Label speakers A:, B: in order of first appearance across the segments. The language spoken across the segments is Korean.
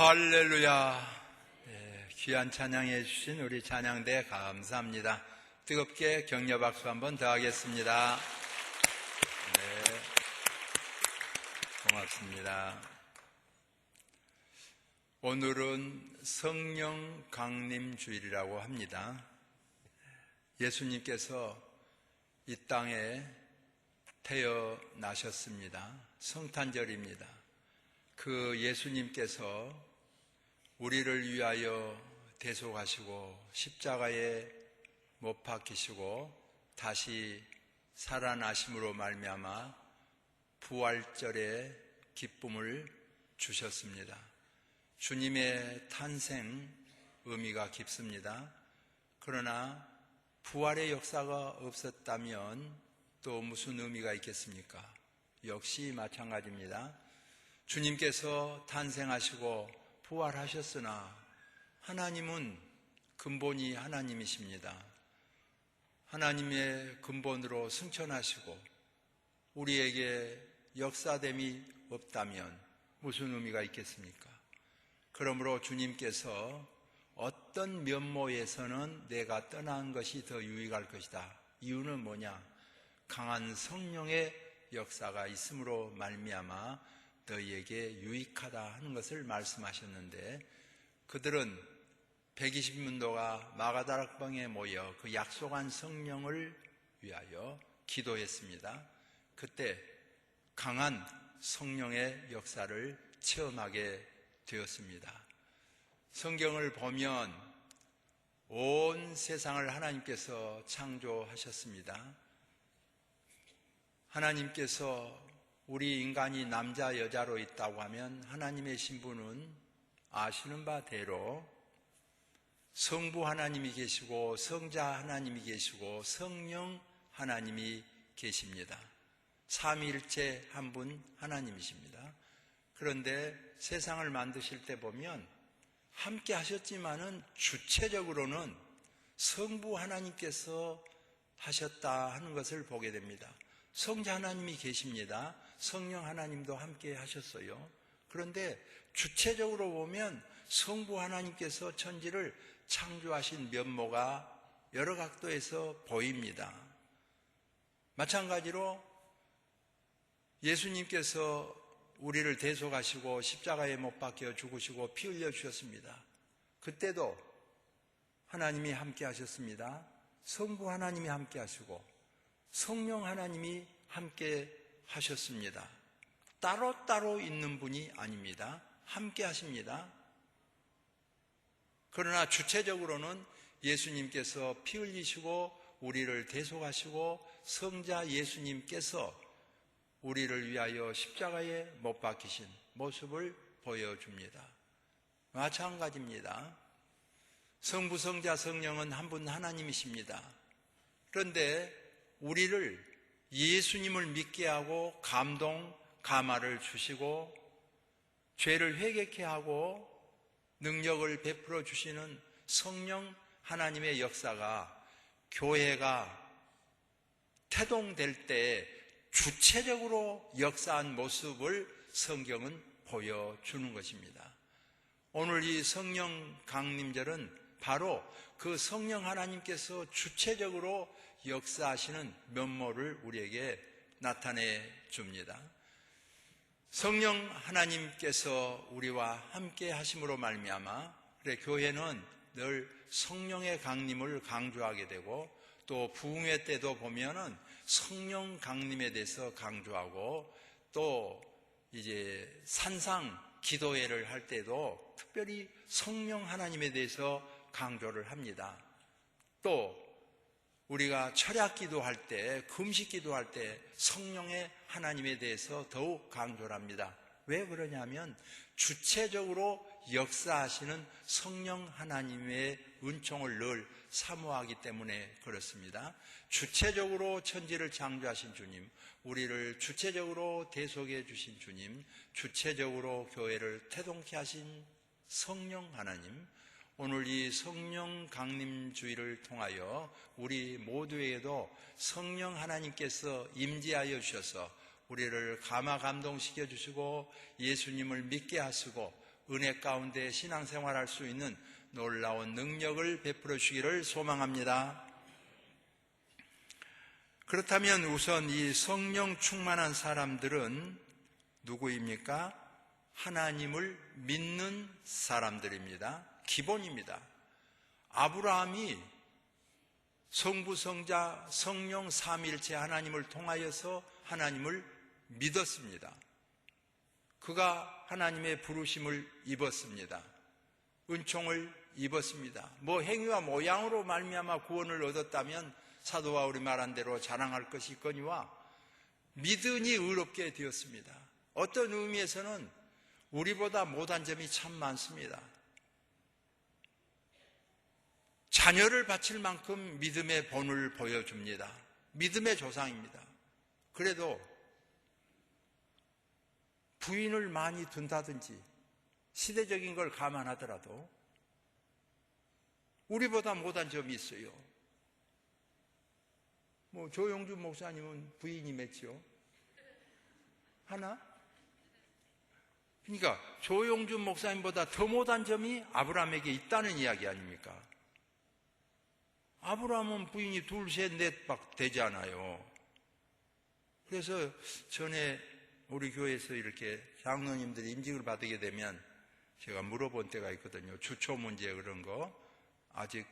A: 할렐루야. 네, 귀한 찬양해 주신 우리 찬양대 감사합니다. 뜨겁게 격려 박수 한번 더 하겠습니다. 네, 고맙습니다. 오늘은 성령 강림 주일이라고 합니다. 예수님께서 이 땅에 태어나셨습니다. 성탄절입니다. 그 예수님께서 우리를 위하여 대속하시고 십자가에 못 박히시고 다시 살아나심으로 말미암아 부활절의 기쁨을 주셨습니다. 주님의 탄생 의미가 깊습니다. 그러나 부활의 역사가 없었다면 또 무슨 의미가 있겠습니까? 역시 마찬가지입니다. 주님께서 탄생하시고 부활하셨으나 하나님은 근본이 하나님이십니다. 하나님의 근본으로 승천하시고 우리에게 역사됨이 없다면 무슨 의미가 있겠습니까? 그러므로 주님께서 어떤 면모에서는 내가 떠난 것이 더 유익할 것이다. 이유는 뭐냐? 강한 성령의 역사가 있음으로 말미암아 너희에게 유익하다 하는 것을 말씀하셨는데, 그들은 120문도가 마가다락방에 모여 그 약속한 성령을 위하여 기도했습니다. 그때 강한 성령의 역사를 체험하게 되었습니다. 성경을 보면 온 세상을 하나님께서 창조하셨습니다. 하나님께서 우리 인간이 남자 여자로 있다고 하면 하나님의 신분은 아시는 바대로 성부 하나님이 계시고 성자 하나님이 계시고 성령 하나님이 계십니다. 삼위일체 한 분 하나님이십니다. 그런데 세상을 만드실 때 보면 함께 하셨지만은 주체적으로는 성부 하나님께서 하셨다 하는 것을 보게 됩니다. 성자 하나님이 계십니다. 성령 하나님도 함께 하셨어요. 그런데 주체적으로 보면 성부 하나님께서 천지를 창조하신 면모가 여러 각도에서 보입니다. 마찬가지로 예수님께서 우리를 대속하시고 십자가에 못 박혀 죽으시고 피 흘려 주셨습니다. 그때도 하나님이 함께 하셨습니다. 성부 하나님이 함께 하시고 성령 하나님이 함께 하셨습니다. 따로따로 있는 분이 아닙니다. 함께 하십니다. 그러나 주체적으로는 예수님께서 피 흘리시고 우리를 대속하시고 성자 예수님께서 우리를 위하여 십자가에 못 박히신 모습을 보여줍니다. 마찬가지입니다. 성부, 성자, 성령은 한 분 하나님이십니다. 그런데 우리를 예수님을 믿게 하고 감동, 감화를 주시고 죄를 회개케 하고 능력을 베풀어 주시는 성령 하나님의 역사가 교회가 태동될 때 주체적으로 역사한 모습을 성경은 보여주는 것입니다. 오늘 이 성령 강림절은 바로 그 성령 하나님께서 주체적으로 역사하시는 면모를 우리에게 나타내 줍니다. 성령 하나님께서 우리와 함께 하심으로 말미암아 그래 교회는 늘 성령의 강림을 강조하게 되고 또 부흥회 때도 보면은 성령 강림에 대해서 강조하고 또 이제 산상 기도회를 할 때도 특별히 성령 하나님에 대해서 강조를 합니다. 또 우리가 철야 기도할 때, 금식 기도할 때 성령의 하나님에 대해서 더욱 강조를 합니다. 왜 그러냐면 주체적으로 역사하시는 성령 하나님의 은총을 늘 사모하기 때문에 그렇습니다. 주체적으로 천지를 창조하신 주님, 우리를 주체적으로 대속해 주신 주님, 주체적으로 교회를 태동케 하신 성령 하나님, 오늘 이 성령 강림 주일을 통하여 우리 모두에게도 성령 하나님께서 임재하여 주셔서 우리를 감화 감동시켜 주시고 예수님을 믿게 하시고 은혜 가운데 신앙생활할 수 있는 놀라운 능력을 베풀어 주기를 소망합니다. 그렇다면 우선 이 성령 충만한 사람들은 누구입니까? 하나님을 믿는 사람들입니다. 기본입니다. 아브라함이 성부, 성자, 성령 삼위일체 하나님을 통하여서 하나님을 믿었습니다. 그가 하나님의 부르심을 입었습니다. 은총을 입었습니다. 행위와 모양으로 말미암아 구원을 얻었다면 사도 바울이 말한 대로 자랑할 것이 있거니와 믿으니 의롭게 되었습니다. 어떤 의미에서는 우리보다 못한 점이 참 많습니다. 자녀를 바칠 만큼 믿음의 본을 보여줍니다. 믿음의 조상입니다. 그래도 부인을 많이 둔다든지 시대적인 걸 감안하더라도 우리보다 못한 점이 있어요. 조용준 목사님은 부인이 몇이요? 하나? 그러니까 조용준 목사님보다 더 못한 점이 아브라함에게 있다는 이야기 아닙니까? 아브라함은 부인이 둘, 셋, 넷밖 되지 않아요. 그래서 전에 우리 교회에서 이렇게 장로님들이 임직을 받게 되면 제가 물어본 때가 있거든요. 주초 문제 그런 거. 아직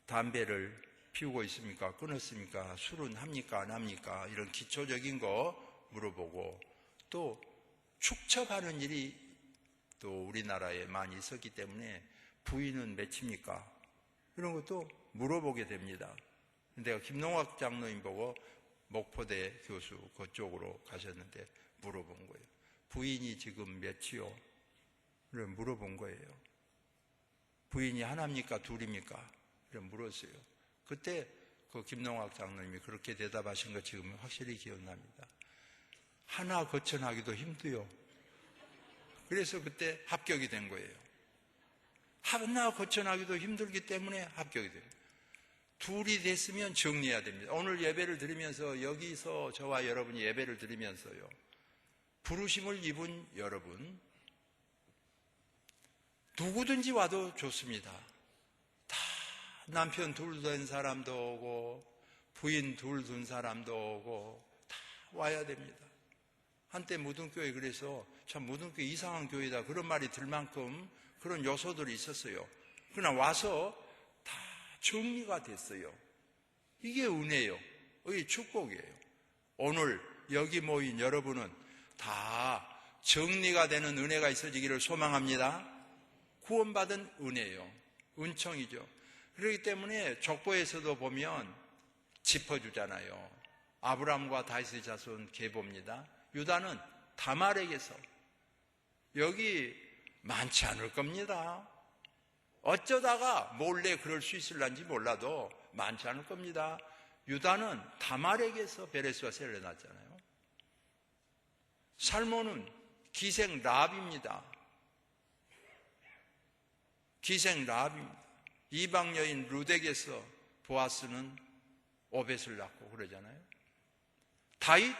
A: 담배를 피우고 있습니까? 끊었습니까? 술은 합니까? 안 합니까? 이런 기초적인 거 물어보고, 또 축첩하는 일이 또 우리나라에 많이 있었기 때문에 부인은 몇입니까? 이런 것도 물어보게 됩니다. 내가 김농학 장로님 보고 목포대 교수 그쪽으로 가셨는데 물어본 거예요. 부인이 지금 몇이요? 그래 물어본 거예요. 부인이 하나입니까? 둘입니까? 그래 물었어요. 그때 그 김농학 장로님이 그렇게 대답하신 거 지금 확실히 기억납니다. 하나 거천하기도 힘들어요. 그래서 그때 합격이 된 거예요. 하나 거천하기도 힘들기 때문에 합격이 돼요. 둘이 됐으면 정리해야 됩니다. 오늘 예배를 드리면서 여기서 저와 여러분이 예배를 드리면서요, 부르심을 입은 여러분 누구든지 와도 좋습니다. 다 남편 둘 된 사람도 오고 부인 둘 둔 사람도 오고 다 와야 됩니다. 한때 무등교회 그래서 참 무등교회 이상한 교회다 그런 말이 들 만큼 그런 요소들이 있었어요. 그러나 와서 다 정리가 됐어요. 이게 은혜예요. 이게 축복이에요. 오늘 여기 모인 여러분은 다 정리가 되는 은혜가 있어지기를 소망합니다. 구원받은 은혜예요. 은총이죠. 그렇기 때문에 족보에서도 보면 짚어주잖아요. 아브라함과 다윗의 자손 계보입니다. 유다는 다말에게서, 여기 많지 않을 겁니다. 어쩌다가 몰래 그럴 수 있을런지 몰라도 많지 않을 겁니다. 유다는 다말에게서 베레스와 셀을 낳았잖아요. 살몬은 기생 라합입니다. 기생 라합입니다. 이방 여인 룻에게서 보아스는 오벳을 낳고 그러잖아요. 다윗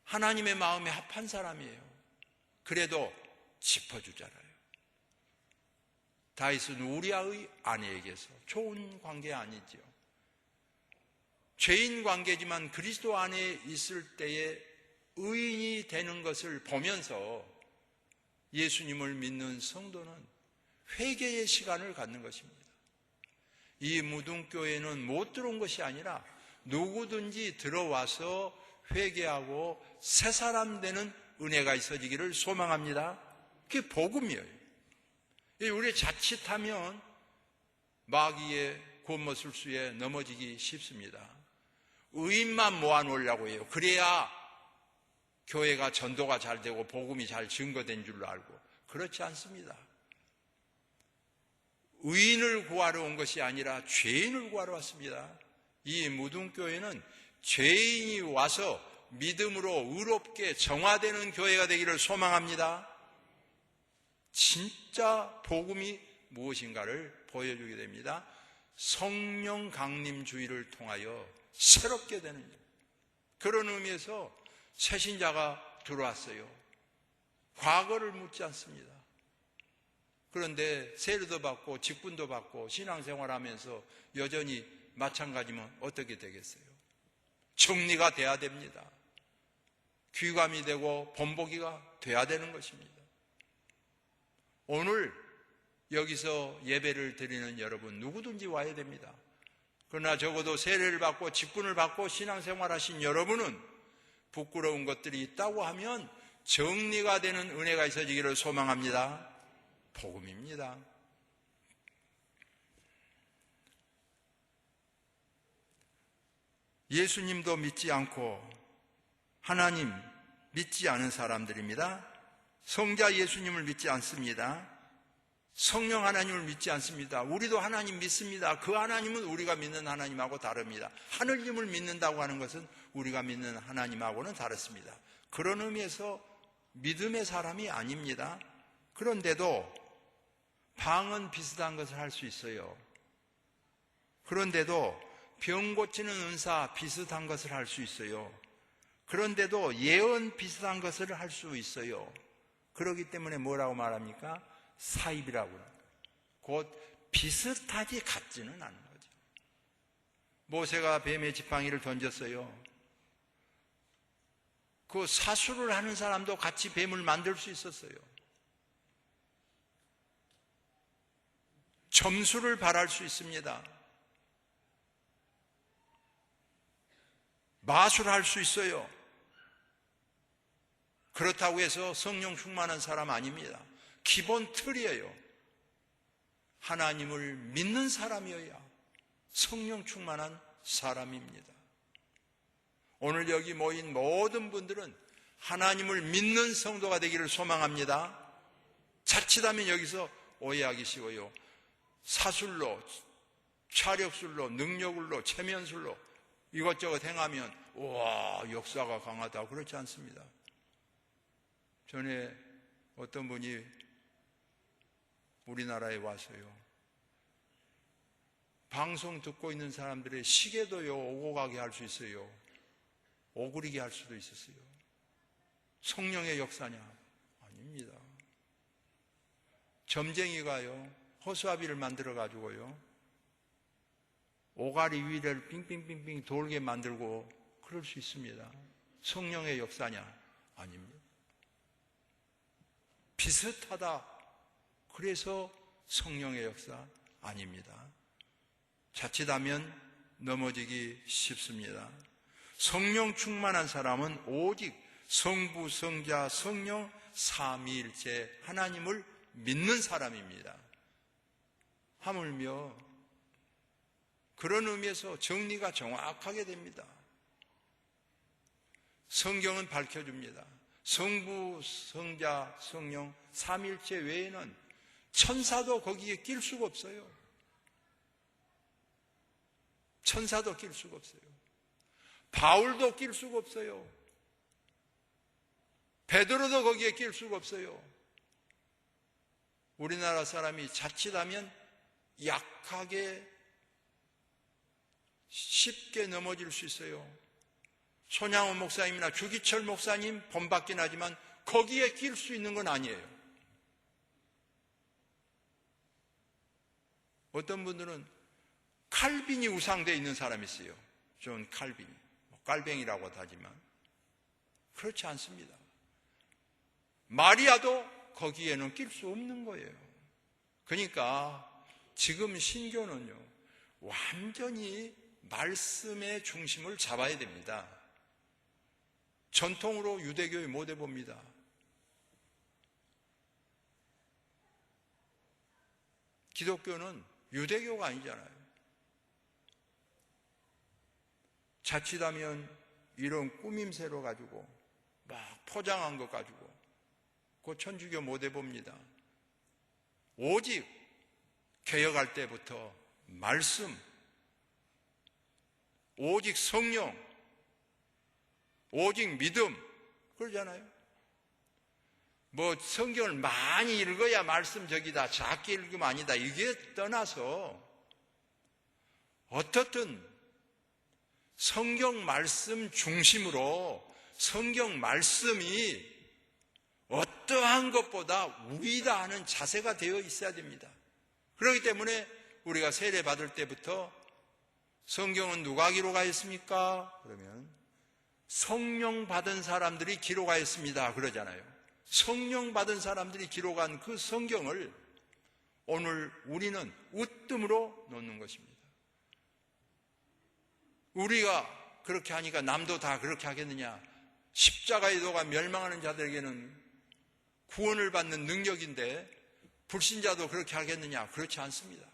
A: 하나님의 마음에 합한 사람이에요. 그래도 짚어주잖아요. 다윗은 우리아의 아내에게서, 좋은 관계 아니죠. 죄인 관계지만 그리스도 안에 있을 때에 의인이 되는 것을 보면서 예수님을 믿는 성도는 회개의 시간을 갖는 것입니다. 이 무등교회는 못 들어온 것이 아니라 누구든지 들어와서 회개하고 새 사람 되는 은혜가 있어지기를 소망합니다. 그게 복음이에요. 우리 자칫하면 마귀의 곤모술수에 넘어지기 쉽습니다. 의인만 모아놓으려고 해요. 그래야 교회가 전도가 잘 되고 복음이 잘 증거된 줄로 알고, 그렇지 않습니다. 의인을 구하러 온 것이 아니라 죄인을 구하러 왔습니다. 이 무등교회는 죄인이 와서 믿음으로 의롭게 정화되는 교회가 되기를 소망합니다. 진짜 복음이 무엇인가를 보여주게 됩니다. 성령 강림주의를 통하여 새롭게 되는 일. 그런 의미에서 새신자가 들어왔어요. 과거를 묻지 않습니다. 그런데 세례도 받고 직분도 받고 신앙생활하면서 여전히 마찬가지면 어떻게 되겠어요? 정리가 돼야 됩니다. 귀감이 되고 본보기가 돼야 되는 것입니다. 오늘 여기서 예배를 드리는 여러분 누구든지 와야 됩니다. 그러나 적어도 세례를 받고 직분을 받고 신앙생활 하신 여러분은 부끄러운 것들이 있다고 하면 정리가 되는 은혜가 있어지기를 소망합니다. 복음입니다. 예수님도 믿지 않고 하나님 믿지 않은 사람들입니다. 성자 예수님을 믿지 않습니다. 성령 하나님을 믿지 않습니다. 우리도 하나님 믿습니다. 그 하나님은 우리가 믿는 하나님하고 다릅니다. 하느님을 믿는다고 하는 것은 우리가 믿는 하나님하고는 다릅니다. 그런 의미에서 믿음의 사람이 아닙니다. 그런데도 방언 비슷한 것을 할 수 있어요. 그런데도 병 고치는 은사 비슷한 것을 할 수 있어요. 그런데도 예언 비슷한 것을 할 수 있어요. 그렇기 때문에 뭐라고 말합니까? 사입이라고 합니다. 곧 비슷하지 같지는 않은 거죠. 모세가 뱀의 지팡이를 던졌어요. 그 사수를 하는 사람도 같이 뱀을 만들 수 있었어요. 점수를 발할 수 있습니다. 마술할 수 있어요. 그렇다고 해서 성령 충만한 사람 아닙니다. 기본 틀이에요. 하나님을 믿는 사람이어야 성령 충만한 사람입니다. 오늘 여기 모인 모든 분들은 하나님을 믿는 성도가 되기를 소망합니다. 자칫하면 여기서 오해하기 쉬워요. 사술로, 차력술로, 능력술로, 체면술로 이것저것 행하면 우와 역사가 강하다. 그렇지 않습니다. 전에 어떤 분이 우리나라에 와서요, 방송 듣고 있는 사람들의 시계도요 오고 가게 할 수 있어요. 오그리게 할 수도 있었어요. 성령의 역사냐? 아닙니다. 점쟁이가요 허수아비를 만들어 가지고요 오가리 위를 빙빙빙빙 돌게 만들고 그럴 수 있습니다. 성령의 역사냐? 아닙니다. 비슷하다. 그래서 성령의 역사 아닙니다. 자칫하면 넘어지기 쉽습니다. 성령 충만한 사람은 오직 성부, 성자, 성령 삼위일체 하나님을 믿는 사람입니다. 하물며 그런 의미에서 정리가 정확하게 됩니다. 성경은 밝혀줍니다. 성부, 성자, 성령 삼위일체 외에는 천사도 거기에 낄 수가 없어요. 천사도 낄 수가 없어요. 바울도 낄 수가 없어요. 베드로도 거기에 낄 수가 없어요. 우리나라 사람이 자칫하면 약하게 쉽게 넘어질 수 있어요. 손양원 목사님이나 주기철 목사님 본받긴 하지만 거기에 낄 수 있는 건 아니에요. 어떤 분들은 칼빈이 우상되어 있는 사람이 있어요. 존 칼빈, 깔뱅이라고도 하지만 그렇지 않습니다. 마리아도 거기에는 낄 수 없는 거예요. 그러니까 지금 신교는요 완전히 말씀의 중심을 잡아야 됩니다. 전통으로 유대교의 못해 봅니다. 기독교는 유대교가 아니잖아요. 자칫하면 이런 꾸밈새로 가지고 막 포장한 것 가지고 그 천주교 못해 봅니다. 오직 개혁할 때부터 말씀, 오직 성령, 오직 믿음 그러잖아요. 뭐 성경을 많이 읽어야 말씀 저기다 작게 읽으면 아니다 이게 떠나서 어떻든 성경 말씀 중심으로 성경 말씀이 어떠한 것보다 우리다 하는 자세가 되어 있어야 됩니다. 그렇기 때문에 우리가 세례 받을 때부터 성경은 누가 기록하였습니까? 그러면 성령 받은 사람들이 기록하였습니다 그러잖아요. 성령 받은 사람들이 기록한 그 성경을 오늘 우리는 으뜸으로 놓는 것입니다. 우리가 그렇게 하니까 남도 다 그렇게 하겠느냐? 십자가의 도가 멸망하는 자들에게는 구원을 받는 능력인데 불신자도 그렇게 하겠느냐? 그렇지 않습니다.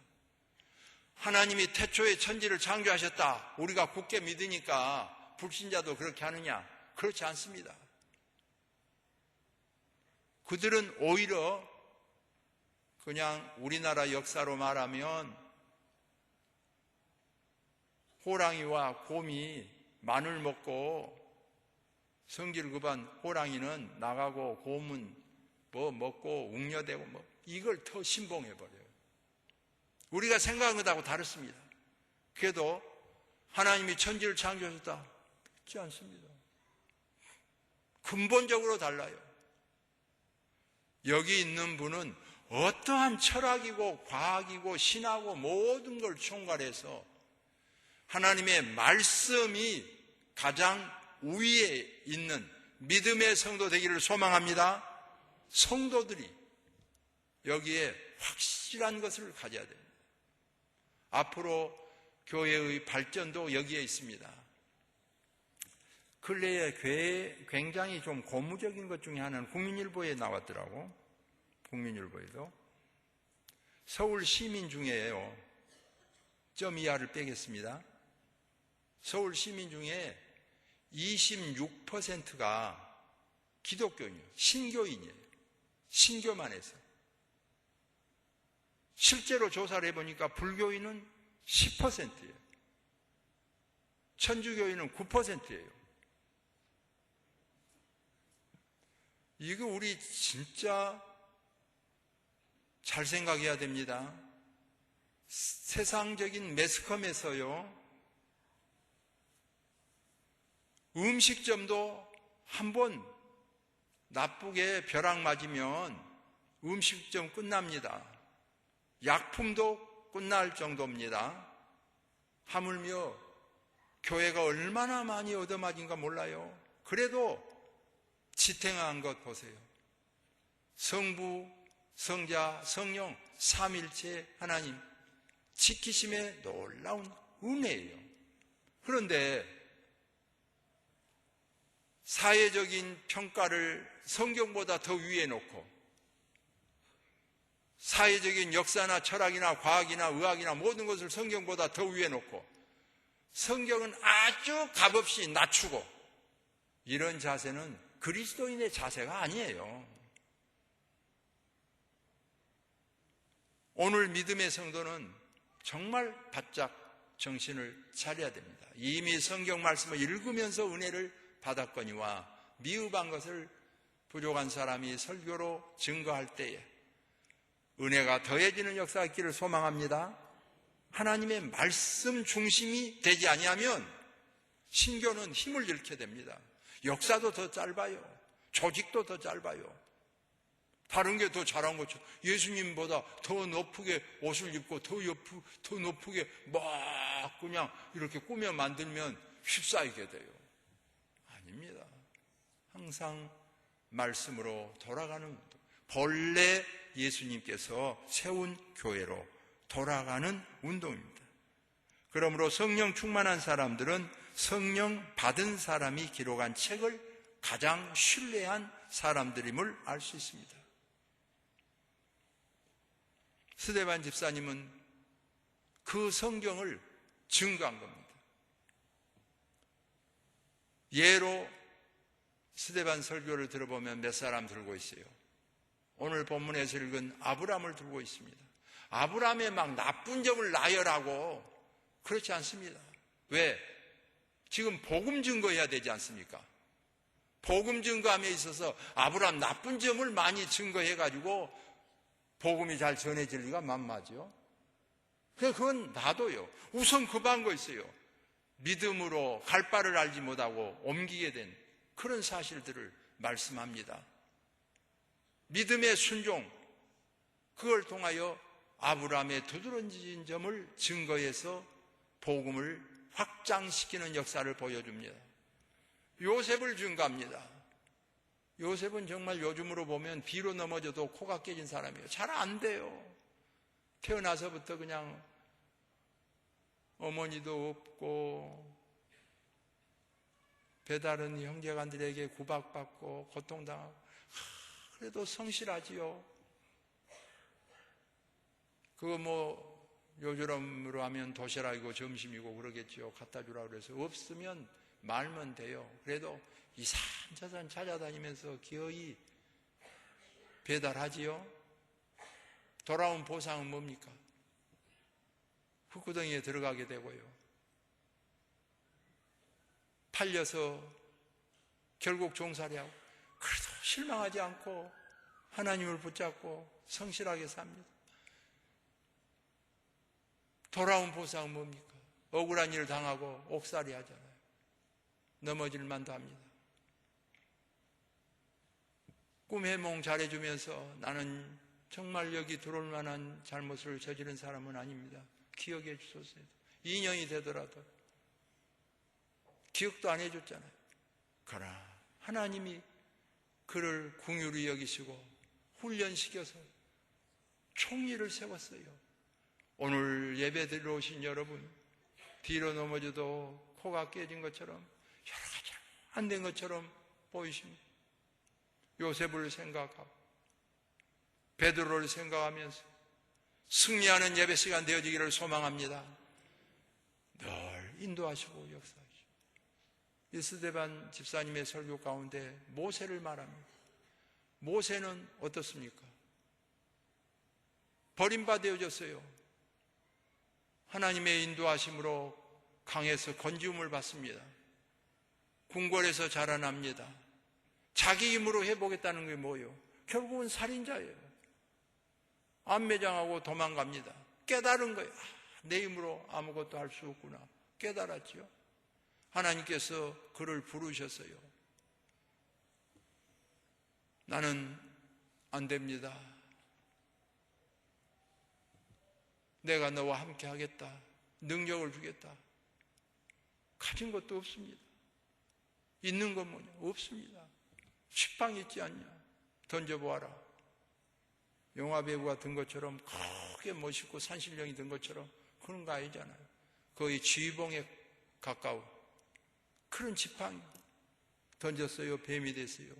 A: 하나님이 태초에 천지를 창조하셨다. 우리가 굳게 믿으니까 불신자도 그렇게 하느냐? 그렇지 않습니다. 그들은 오히려 그냥 우리나라 역사로 말하면 호랑이와 곰이 마늘 먹고 성질 급한 호랑이는 나가고 곰은 뭐 먹고 웅녀대고 이걸 더 신봉해버려요. 우리가 생각한 것하고 다릅니다. 그래도 하나님이 천지를 창조하셨다. 그렇지 않습니다. 근본적으로 달라요. 여기 있는 분은 어떠한 철학이고 과학이고 신하고 모든 걸 총괄해서 하나님의 말씀이 가장 우위에 있는 믿음의 성도 되기를 소망합니다. 성도들이 여기에 확실한 것을 가져야 됩니다. 앞으로 교회의 발전도 여기에 있습니다. 근래에 교회에 굉장히 좀 고무적인 것 중에 하나는 국민일보에 나왔더라고. 국민일보에도. 서울 시민 중에요. 점 이하를 빼겠습니다. 서울 시민 중에 26%가 기독교인이에요. 신교인이에요. 신교만 해서. 실제로 조사를 해보니까 불교인은 10%예요. 천주교인은 9%예요. 이거 우리 진짜 잘 생각해야 됩니다. 세상적인 매스컴에서요, 음식점도 한번 나쁘게 벼락 맞으면 음식점 끝납니다. 약품도 끝날 정도입니다. 하물며 교회가 얼마나 많이 얻어맞은가 몰라요. 그래도 지탱한 것 보세요. 성부, 성자, 성령, 삼일체 하나님 지키심의 놀라운 은혜예요. 그런데 사회적인 평가를 성경보다 더 위에 놓고 사회적인 역사나 철학이나 과학이나 의학이나 모든 것을 성경보다 더 위에 놓고 성경은 아주 값없이 낮추고 이런 자세는 그리스도인의 자세가 아니에요. 오늘 믿음의 성도는 정말 바짝 정신을 차려야 됩니다. 이미 성경 말씀을 읽으면서 은혜를 받았거니와 미흡한 것을 부족한 사람이 설교로 증거할 때에 은혜가 더해지는 역사가 있기를 소망합니다. 하나님의 말씀 중심이 되지 아니하면 신교는 힘을 잃게 됩니다. 역사도 더 짧아요. 조직도 더 짧아요. 다른 게 더 잘한 것처럼 예수님보다 더 높게 옷을 입고 더 높게 막 그냥 이렇게 꾸며 만들면 휩싸이게 돼요. 아닙니다. 항상 말씀으로 돌아가는 운동. 본래 예수님께서 세운 교회로 돌아가는 운동입니다. 그러므로 성령 충만한 사람들은 성령 받은 사람이 기록한 책을 가장 신뢰한 사람들임을 알 수 있습니다. 스데반 집사님은 그 성경을 증거한 겁니다. 예로 스데반 설교를 들어보면 몇 사람 들고 있어요. 오늘 본문에서 읽은 아브라함을 들고 있습니다. 아브라함의 막 나쁜 점을 나열하고 그렇지 않습니다. 왜? 지금 복음 증거해야 되지 않습니까? 복음 증거함에 있어서 아브라함 나쁜 점을 많이 증거해가지고 복음이 잘 전해질 리가 만마죠. 그건 놔둬요. 우선 급한 거 있어요. 믿음으로 갈 바를 알지 못하고 옮기게 된 그런 사실들을 말씀합니다. 믿음의 순종, 그걸 통하여 아브라함의 두드러진 점을 증거해서 복음을 확장시키는 역사를 보여줍니다. 요셉을 증거합니다. 요셉은 정말 요즘으로 보면 비로 넘어져도 코가 깨진 사람이에요. 잘 안 돼요. 태어나서부터 그냥 어머니도 없고 배다른 형제간들에게 구박받고 고통당하고, 그래도 성실하지요. 그거 뭐 요즘으로 하면 도시락이고 점심이고 그러겠지요. 갖다 주라고 그래서 없으면 말면 돼요. 그래도 이산저산 찾아다니면서 기어이 배달하지요. 돌아온 보상은 뭡니까? 흙구덩이에 들어가게 되고요. 팔려서 결국 종살이하고, 그래도 실망하지 않고 하나님을 붙잡고 성실하게 삽니다. 돌아온 보상은 뭡니까? 억울한 일을 당하고 옥살이 하잖아요. 넘어질 만도 합니다. 꿈 해몽 잘해주면서 나는 정말 여기 들어올 만한 잘못을 저지른 사람은 아닙니다. 기억해 주소서. 2년이 되더라도 기억도 안 해줬잖아요. 그러나 하나님이 그를 긍휼히 여기시고 훈련시켜서 총리를 세웠어요. 오늘 예배 드리러 오신 여러분, 뒤로 넘어져도 코가 깨진 것처럼 여러 가지 안 된 것처럼 보이십니다. 요셉을 생각하고 베드로를 생각하면서 승리하는 예배 시간 되어지기를 소망합니다. 늘 인도하시고 역사하시고. 이스데반 집사님의 설교 가운데 모세를 말합니다. 모세는 어떻습니까? 버림받아졌어요. 하나님의 인도하심으로 강에서 건지움을 받습니다. 궁궐에서 자라납니다. 자기 힘으로 해보겠다는 게 뭐예요? 결국은 살인자예요. 안매장하고 도망갑니다. 깨달은 거예요. 내 힘으로 아무것도 할 수 없구나. 깨달았죠. 하나님께서 그를 부르셨어요. 나는 안 됩니다. 내가 너와 함께 하겠다. 능력을 주겠다. 가진 것도 없습니다. 있는 건 뭐냐? 없습니다. 식빵 있지 않냐? 던져보아라. 영화배우가 든 것처럼 크게 멋있고 산신령이 든 것처럼 그런 거 아니잖아요. 거의 쥐봉에 가까운 그런 지팡이 던졌어요. 뱀이 됐어요.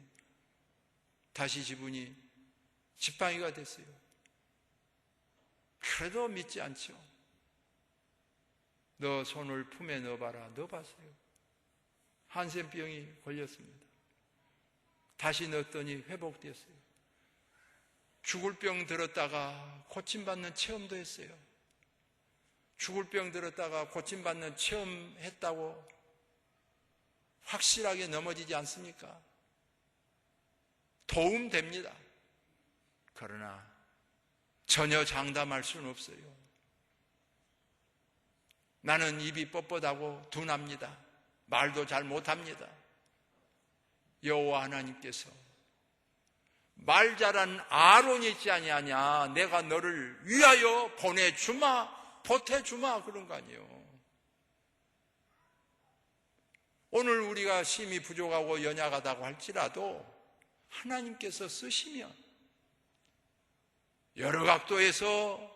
A: 다시 지분이 지팡이가 됐어요. 그래도 믿지 않죠. 너 손을 품에 넣어봐라. 넣어봤어요. 한센병이 걸렸습니다. 다시 넣었더니 회복됐어요. 죽을 병 들었다가 고침받는 체험도 했어요. 죽을 병 들었다가 고침받는 체험했다고 확실하게 넘어지지 않습니까? 도움됩니다. 그러나 전혀 장담할 수는 없어요. 나는 입이 뻣뻣하고 둔합니다. 말도 잘 못합니다. 여호와 하나님께서 말 잘한 아론이 있지 아니하냐, 내가 너를 위하여 보내주마, 보태주마, 그런 거 아니에요. 오늘 우리가 심히 부족하고 연약하다고 할지라도 하나님께서 쓰시면 여러 각도에서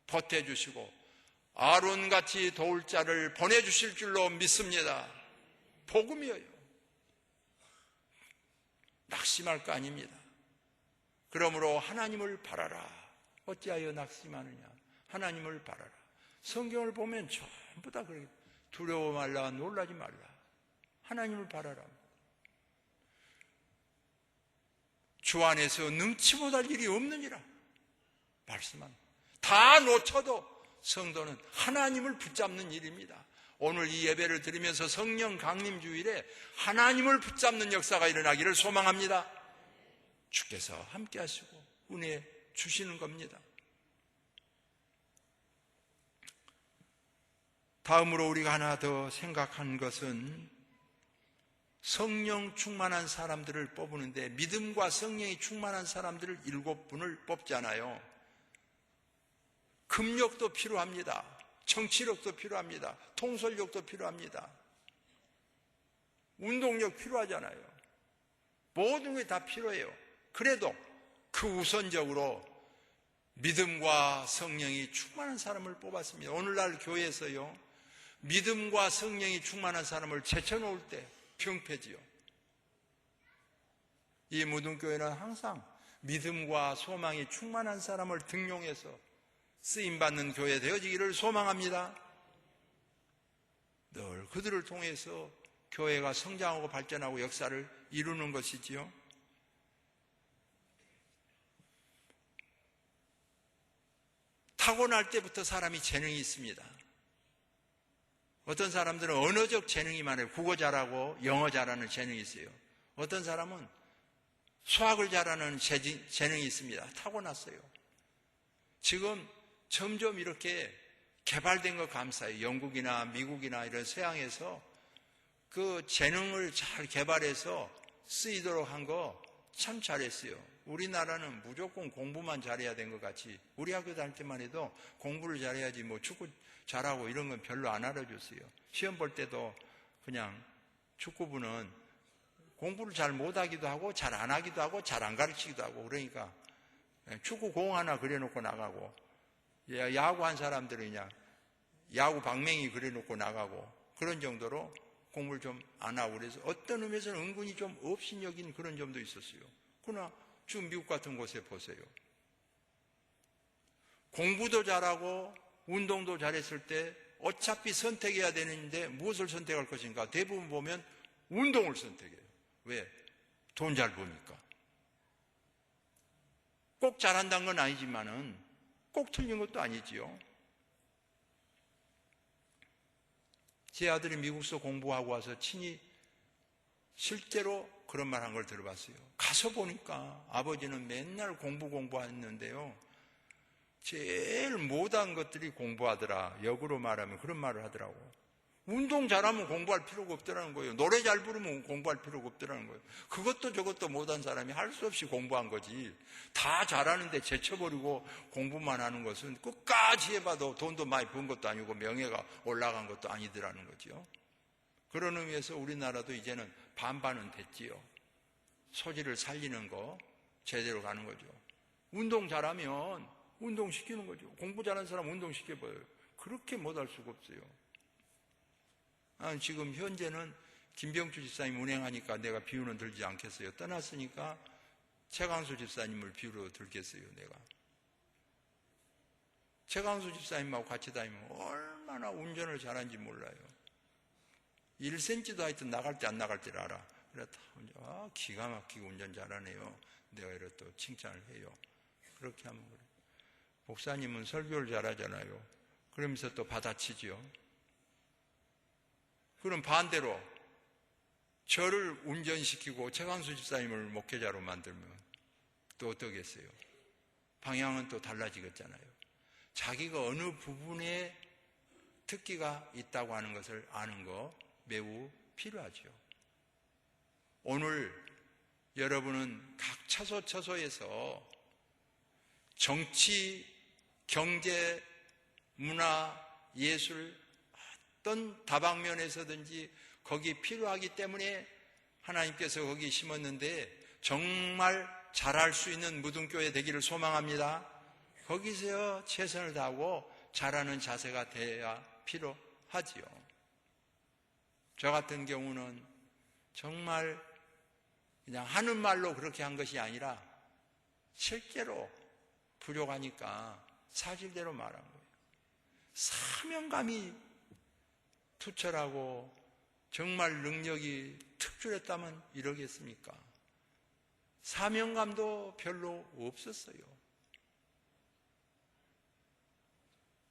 A: 보태주시고 아론같이 도울 자를 보내주실 줄로 믿습니다. 복음이에요. 낙심할 거 아닙니다. 그러므로 하나님을 바라라. 어찌하여 낙심하느냐? 하나님을 바라라. 성경을 보면 전부 다 그래요. 두려워 말라, 놀라지 말라. 하나님을 바라라. 주 안에서 능치 못할 일이 없느니라 말씀합니다. 다 놓쳐도 성도는 하나님을 붙잡는 일입니다. 오늘 이 예배를 드리면서 성령 강림 주일에 하나님을 붙잡는 역사가 일어나기를 소망합니다. 주께서 함께 하시고 은혜 주시는 겁니다. 다음으로 우리가 하나 더 생각한 것은 성령 충만한 사람들을 뽑으는데 믿음과 성령이 충만한 사람들을 7분을 뽑잖아요. 금력도 필요합니다. 정치력도 필요합니다. 통솔력도 필요합니다. 운동력 필요하잖아요. 모든 게 다 필요해요. 그래도 그 우선적으로 믿음과 성령이 충만한 사람을 뽑았습니다. 오늘날 교회에서요, 믿음과 성령이 충만한 사람을 제쳐놓을 때 병폐지요. 이 무등교회는 항상 믿음과 소망이 충만한 사람을 등용해서 쓰임받는 교회 되어지기를 소망합니다. 늘 그들을 통해서 교회가 성장하고 발전하고 역사를 이루는 것이지요. 타고날 때부터 사람이 재능이 있습니다. 어떤 사람들은 언어적 재능이 많아요. 국어 잘하고 영어 잘하는 재능이 있어요. 어떤 사람은 수학을 잘하는 재능이 있습니다. 타고났어요. 지금 점점 이렇게 개발된 거 감사해요. 영국이나 미국이나 이런 서양에서 그 재능을 잘 개발해서 쓰이도록 한 거 참 잘했어요. 우리나라는 무조건 공부만 잘해야 된 것 같이, 우리 학교 다닐 때만 해도 공부를 잘해야지 뭐 축구 잘하고 이런 건 별로 안 알아줬어요. 시험 볼 때도 그냥 축구부는 공부를 잘 못하기도 하고 잘 안 하기도 하고 잘 안 가르치기도 하고, 그러니까 축구 공 하나 그려놓고 나가고, 야구한 사람들은 그냥 야구 방맹이 그려놓고 나가고, 그런 정도로 공부를 좀 안 하고, 그래서 어떤 의미에서는 은근히 좀 업신여긴 그런 점도 있었어요. 그러나 지금 미국 같은 곳에 보세요. 공부도 잘하고 운동도 잘했을 때 어차피 선택해야 되는데 무엇을 선택할 것인가? 대부분 보면 운동을 선택해요. 왜? 돈 잘 버니까. 꼭 잘한다는 건 아니지만은 꼭 틀린 것도 아니지요. 제 아들이 미국서 공부하고 와서 친히 실제로 그런 말 한 걸 들어봤어요. 가서 보니까 아버지는 맨날 공부했는데요, 제일 못한 것들이 공부하더라. 역으로 말하면 그런 말을 하더라고. 운동 잘하면 공부할 필요가 없더라는 거예요. 노래 잘 부르면 공부할 필요가 없더라는 거예요. 그것도 저것도 못한 사람이 할 수 없이 공부한 거지, 다 잘하는데 제쳐버리고 공부만 하는 것은 끝까지 해봐도 돈도 많이 번 것도 아니고 명예가 올라간 것도 아니더라는 거죠. 그런 의미에서 우리나라도 이제는 반반은 됐지요. 소질을 살리는 거 제대로 가는 거죠. 운동 잘하면 운동시키는 거죠. 공부 잘하는 사람 운동시켜봐요. 그렇게 못할 수가 없어요. 지금 현재는 김병주 집사님 운행하니까 내가 비유는 들지 않겠어요. 떠났으니까 최강수 집사님을 비유로 들겠어요. 내가 최강수 집사님하고 같이 다니면 얼마나 운전을 잘하는지 몰라요. 1cm도 하여튼 나갈 때 안 나갈 때를 알아. 그래서 기가 막히게 운전 잘하네요. 내가 이렇게 또 칭찬을 해요. 그렇게 하면 그래. 목사님은 설교를 잘하잖아요. 그러면서 또 받아치지요. 그럼 반대로 저를 운전시키고 최강수 집사님을 목회자로 만들면 또 어떠겠어요? 방향은 또 달라지겠잖아요. 자기가 어느 부분에 특기가 있다고 하는 것을 아는 거 매우 필요하죠. 오늘 여러분은 각 처소처소에서 정치, 경제, 문화, 예술 어떤 다방면에서든지 거기 필요하기 때문에 하나님께서 거기 심었는데 정말 잘할 수 있는 무등교회 되기를 소망합니다. 거기서 최선을 다하고 잘하는 자세가 돼야 필요하지요. 저 같은 경우는 정말 그냥 하는 말로 그렇게 한 것이 아니라 실제로 부족하니까 사실대로 말한 거예요. 사명감이 투철하고 정말 능력이 특출했다면 이러겠습니까? 사명감도 별로 없었어요.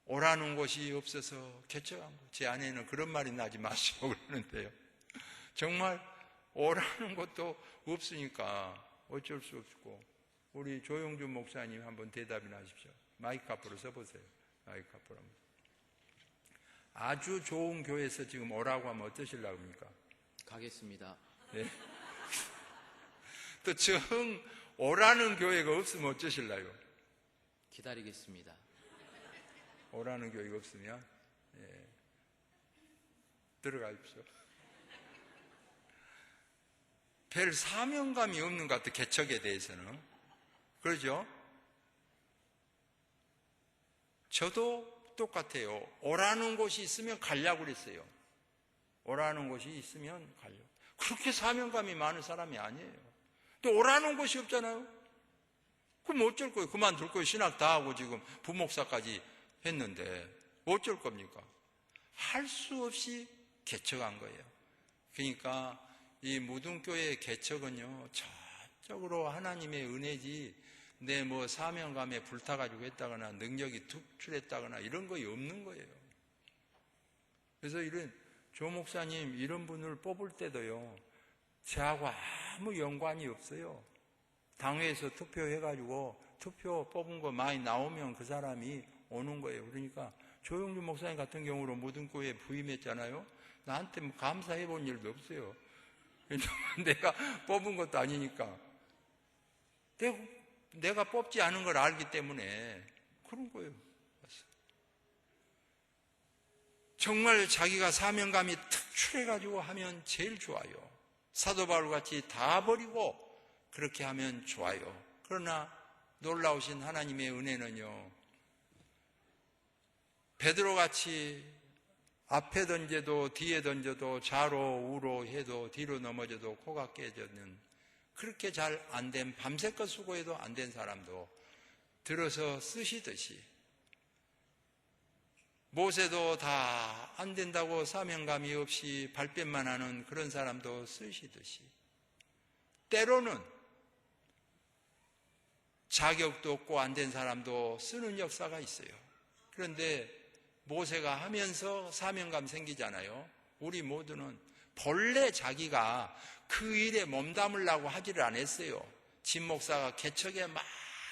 A: 오라는 곳이 없어서 개척한 거. 제 아내는 그런 말이 나지 마시고 그러는데요. 정말 오라는 것도 없으니까 어쩔 수 없고, 우리 조용준 목사님 한번 대답이나 하십시오. 마이크 앞으로 서보세요. 마이크 앞으로 한번. 아주 좋은 교회에서 지금 오라고 하면 어떠실라고 합니까?
B: 가겠습니다.
A: 예. 또 정 오라는 교회가 없으면 어쩌실라요?
B: 기다리겠습니다.
A: 오라는 교회가 없으면 들어가십시오. 별 사명감이 없는 것 같아, 개척에 대해서는. 그러죠? 저도 똑같아요. 오라는 곳이 있으면 가려고 그랬어요. 오라는 곳이 있으면 가려고. 그렇게 사명감이 많은 사람이 아니에요. 또 오라는 곳이 없잖아요. 그럼 어쩔 거예요? 그만둘 거예요? 신학 다 하고 지금 부목사까지 했는데 어쩔 겁니까? 할 수 없이 개척한 거예요. 그러니까 이 무등교회 개척은요, 저쪽으로 하나님의 은혜지 내 뭐 사명감에 불타가지고 했다거나 능력이 특출했다거나 이런 거 없는 거예요. 그래서 이런 조 목사님 이런 분을 뽑을 때도요, 저하고 아무 연관이 없어요. 당회에서 투표해가지고 투표 뽑은 거 많이 나오면 그 사람이 오는 거예요. 그러니까 조영준 목사님 같은 경우로 무등교회에 부임했잖아요. 나한테 뭐 감사해 본 일도 없어요. 내가 뽑은 것도 아니니까. 내가 뽑지 않은 걸 알기 때문에 그런 거예요. 정말 자기가 사명감이 특출해가지고 하면 제일 좋아요. 사도 바울같이 다 버리고 그렇게 하면 좋아요. 그러나 놀라우신 하나님의 은혜는요, 베드로같이 앞에 던져도 뒤에 던져도 좌로 우로 해도 뒤로 넘어져도 코가 깨져는 그렇게 잘 안 된, 밤새껏 수고해도 안 된 사람도 들어서 쓰시듯이, 모세도 다 안 된다고 사명감이 없이 발뺌만 하는 그런 사람도 쓰시듯이, 때로는 자격도 없고 안 된 사람도 쓰는 역사가 있어요. 그런데 모세가 하면서 사명감 생기잖아요. 우리 모두는 본래 자기가 그 일에 몸담으려고 하지를 않았어요. 진 목사가 개척에 막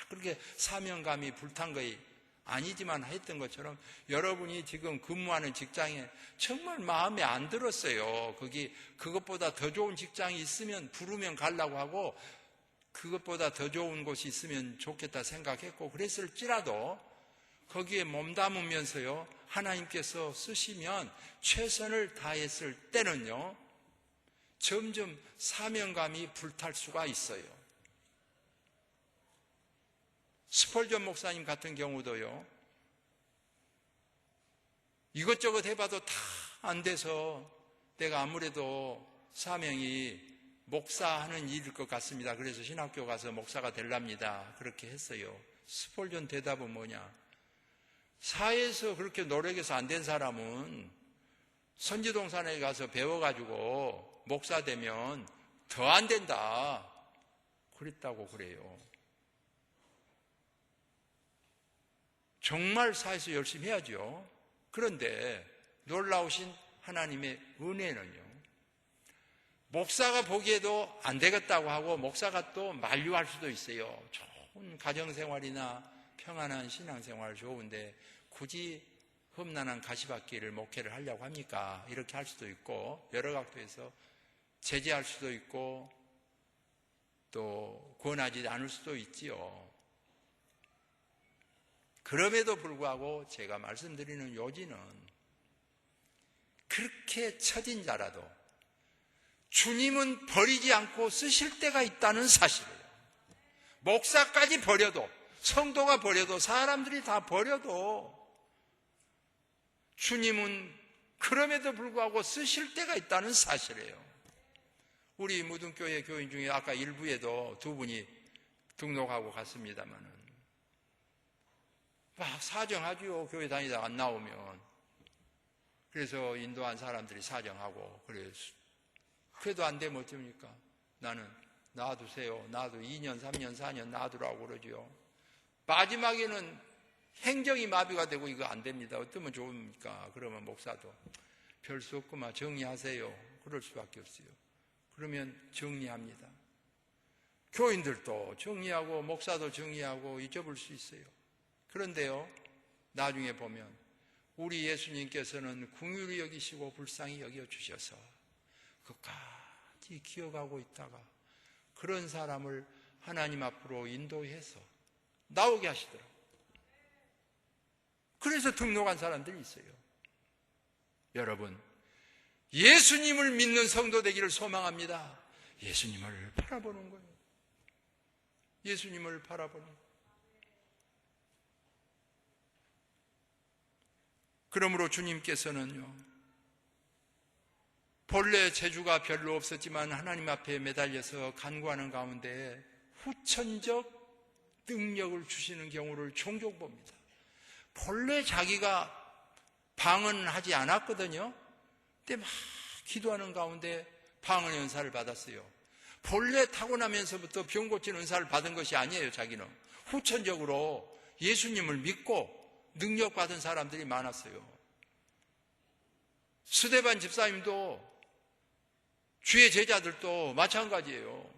A: 그렇게 사명감이 불탄 거이 아니지만 했던 것처럼 여러분이 지금 근무하는 직장에 정말 마음에 안 들었어요. 거기 그것보다 더 좋은 직장이 있으면 부르면 가려고 하고 그것보다 더 좋은 곳이 있으면 좋겠다 생각했고 그랬을지라도 거기에 몸담으면서요, 하나님께서 쓰시면 최선을 다했을 때는요, 점점 사명감이 불탈 수가 있어요. 스펄전 목사님 같은 경우도요, 이것저것 해봐도 다 안 돼서 내가 아무래도 사명이 목사하는 일일 것 같습니다. 그래서 신학교 가서 목사가 되랍니다. 그렇게 했어요. 스펄전 대답은 뭐냐? 사회에서 그렇게 노력해서 안 된 사람은 선지동산에 가서 배워가지고 목사 되면 더 안 된다. 그랬다고 그래요. 정말 사회에서 열심히 해야죠. 그런데 놀라우신 하나님의 은혜는요, 목사가 보기에도 안 되겠다고 하고 목사가 또 만류할 수도 있어요. 좋은 가정생활이나 평안한 신앙생활 좋은데 굳이 험난한 가시밭길을 목회를 하려고 합니까? 이렇게 할 수도 있고, 여러 각도에서 제재할 수도 있고 또 권하지 않을 수도 있지요. 그럼에도 불구하고 제가 말씀드리는 요지는 그렇게 처진 자라도 주님은 버리지 않고 쓰실 때가 있다는 사실이에요. 목사까지 버려도, 성도가 버려도, 사람들이 다 버려도 주님은 그럼에도 불구하고 쓰실 때가 있다는 사실이에요. 우리 무등교회 교인 중에 아까 일부에도 두 분이 등록하고 갔습니다만은 막 사정하죠. 교회 다니다가 안 나오면. 그래서 인도한 사람들이 사정하고, 그래도 안 되면 어쩝니까? 나는 놔두세요. 놔두 2년, 3년, 4년 놔두라고 그러죠. 마지막에는 행정이 마비가 되고 이거 안 됩니다. 어쩌면 좋습니까? 그러면 목사도 별 수 없구만, 정리하세요. 그럴 수밖에 없어요. 그러면 정리합니다. 교인들도 정리하고 목사도 정리하고 잊어볼 수 있어요. 그런데요, 나중에 보면 우리 예수님께서는 긍휼히 여기시고 불쌍히 여겨주셔서 끝까지 아직까지 기억하고 있다가 그런 사람을 하나님 앞으로 인도해서 나오게 하시더라고요. 그래서 등록한 사람들이 있어요. 여러분, 예수님을 믿는 성도 되기를 소망합니다. 예수님을 바라보는 거예요. 예수님을 바라보는 거예요. 그러므로 주님께서는요, 본래 재주가 별로 없었지만 하나님 앞에 매달려서 간구하는 가운데 후천적 능력을 주시는 경우를 종종 봅니다. 본래 자기가 방언하지 않았거든요. 근데 막 기도하는 가운데 방언 은사를 받았어요. 본래 타고나면서부터 병 고치는 은사를 받은 것이 아니에요. 자기는 후천적으로 예수님을 믿고 능력받은 사람들이 많았어요. 스데반 집사님도 주의 제자들도 마찬가지예요.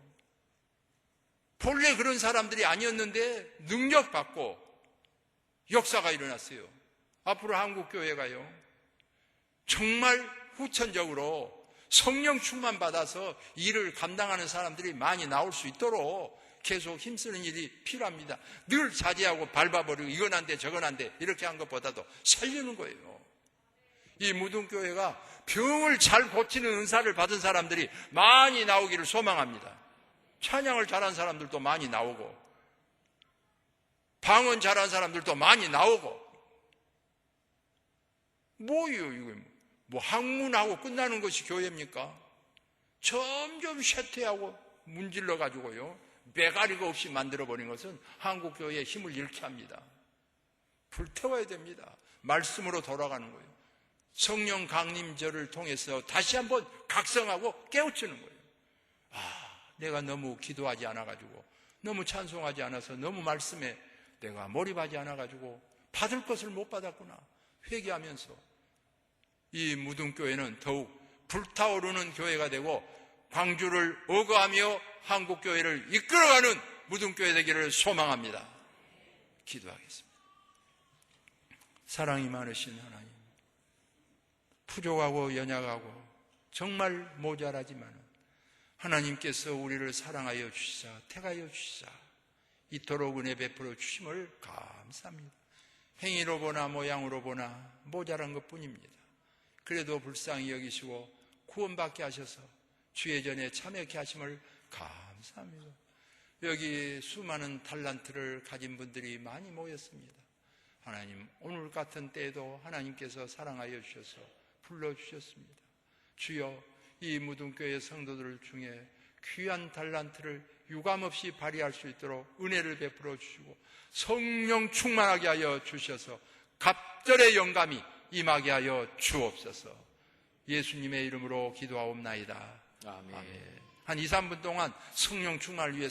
A: 본래 그런 사람들이 아니었는데 능력받고 역사가 일어났어요. 앞으로 한국교회가요, 정말 후천적으로 성령 충만 받아서 일을 감당하는 사람들이 많이 나올 수 있도록 계속 힘쓰는 일이 필요합니다. 늘 자제하고 밟아버리고 이건 안 돼 저건 안 돼 이렇게 한 것보다도 살리는 거예요. 이 무등교회가 병을 잘 고치는 은사를 받은 사람들이 많이 나오기를 소망합니다. 찬양을 잘한 사람들도 많이 나오고 방언 잘한 사람들도 많이 나오고. 뭐예요 이거? 뭐 학문하고 끝나는 것이 교회입니까? 점점 쇠퇴하고 문질러 가지고요, 매가리가 없이 만들어버린 것은 한국교회의 힘을 잃게 합니다. 불태워야 됩니다. 말씀으로 돌아가는 거예요. 성령 강림절을 통해서 다시 한번 각성하고 깨우치는 거예요. 내가 너무 기도하지 않아가지고, 너무 찬송하지 않아서, 너무 말씀에 내가 몰입하지 않아가지고 받을 것을 못 받았구나 회개하면서 이 무등교회는 더욱 불타오르는 교회가 되고 광주를 어거하며 한국교회를 이끌어가는 무등교회 되기를 소망합니다. 기도하겠습니다. 사랑이 많으신 하나님, 부족하고 연약하고 정말 모자라지만 하나님께서 우리를 사랑하여 주시사 택하여 주시사 이토록 은혜 베풀어 주심을 감사합니다. 행위로 보나 모양으로 보나 모자란 것뿐입니다. 그래도 불쌍히 여기시고 구원받게 하셔서 주의 전에 참여케 하심을 감사합니다. 여기 수많은 달란트를 가진 분들이 많이 모였습니다. 하나님, 오늘 같은 때에도 하나님께서 사랑하여 주셔서 불러주셨습니다. 주여, 이 무등교회 성도들 중에 귀한 달란트를 유감없이 발휘할 수 있도록 은혜를 베풀어 주시고 성령 충만하게 하여 주셔서 갑절의 영감이 임하게 하여 주옵소서. 예수님의 이름으로 기도하옵나이다.
B: 아멘.
A: 한 2, 3분 동안 성령 충만을 위해